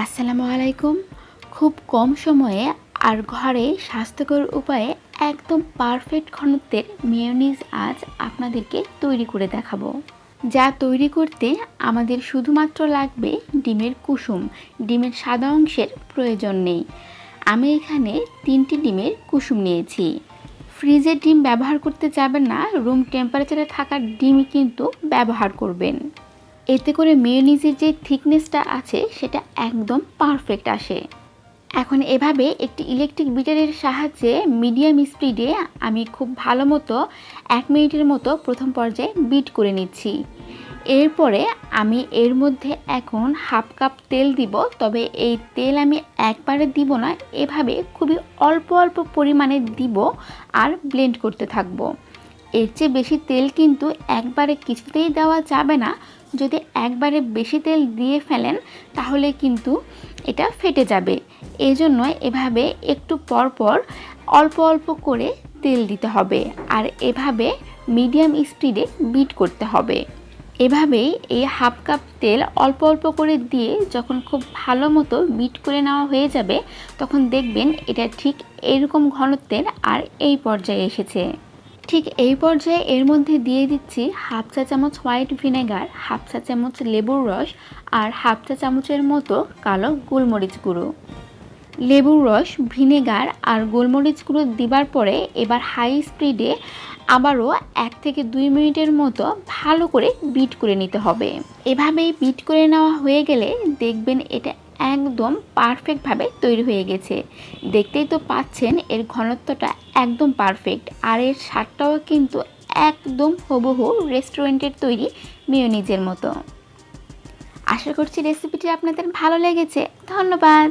আসসালামু আলাইকুম। খুব কম সময়ে আর ঘরে স্বাস্থ্যকর উপায়ে একদম পারফেক্ট ঘনত্বের মেয়োনিজ আজ আপনাদেরকে তৈরি করে দেখাবো। যা তৈরি করতে আমাদের শুধুমাত্র লাগবে ডিমের কুসুম। ডিমের সাদা অংশের প্রয়োজন নেই। আমি এখানে 3টি ডিমের কুসুম নিয়েছি। ফ্রিজের ডিম ব্যবহার করতে যাবেন না, রুম টেম্পারেচারে থাকা ডিমই কিন্তু ব্যবহার করবেন। এতে করে মেয়োনিজের যে থিকনেসটা আছে সেটা একদম পারফেক্ট আসে। এখন এভাবে একটি ইলেকট্রিক বিটারের সাহায্যে মিডিয়াম স্পিডে আমি খুব ভালো মতো 1 মিনিটের মতো প্রথম পর্যায়ে বিট করে নিচ্ছি। এরপরে আমি এর মধ্যে এখন হাফ কাপ তেল দিব, তবে এই তেল আমি একবারে দিব না, এভাবে খুবই অল্প অল্প পরিমাণে দিব আর ব্লেন্ড করতে থাকবো। এর চেয়ে বেশি তেল কিন্তু একবারে কিছুতেই দেওয়া যাবে না। যদি একবারে বেশি তেল দিয়ে ফেলেন তাহলে কিন্তু এটা ফেটে যাবে। এই জন্য এভাবে একটু পর পর অল্প অল্প করে তেল দিতে হবে আর এভাবে মিডিয়াম স্পিডে বিট করতে হবে। এভাবেই এই হাফ কাপ তেল অল্প অল্প করে দিয়ে যখন খুব ভালো মতো বিট করে নেওয়া হয়ে যাবে তখন দেখবেন এটা ঠিক এরকম ঘনত্বের আর এই পর্যায়ে এসেছে। ঠিক এই পর্যায়ে এর মধ্যে দিয়ে দিচ্ছি হাফ চা চামচ হোয়াইট ভিনেগার, হাফ চা চামচ লেবুর রস আর হাফ চা চামচের মতো কালো গোলমরিচ গুঁড়ো। লেবুর রস, ভিনেগার আর গোলমরিচ গুঁড়ো দিবার পরে এবার হাই স্পিডে আবারও 1 থেকে 2 মিনিটের মতো ভালো করে বিট করে নিতে হবে। এভাবেই বিট করে নেওয়া হয়ে গেলে দেখবেন এটা একদম পারফেক্টভাবে তৈরি হয়ে গেছে। দেখতেই তো পাচ্ছেন এর ঘনত্বটা একদম পারফেক্ট আর এর স্বাদটাও কিন্তু একদম হুবহু রেস্টুরেন্টের তৈরি মেয়োনিজের মতো। আশা করছি রেসিপিটি আপনাদের ভালো লেগেছে। ধন্যবাদ।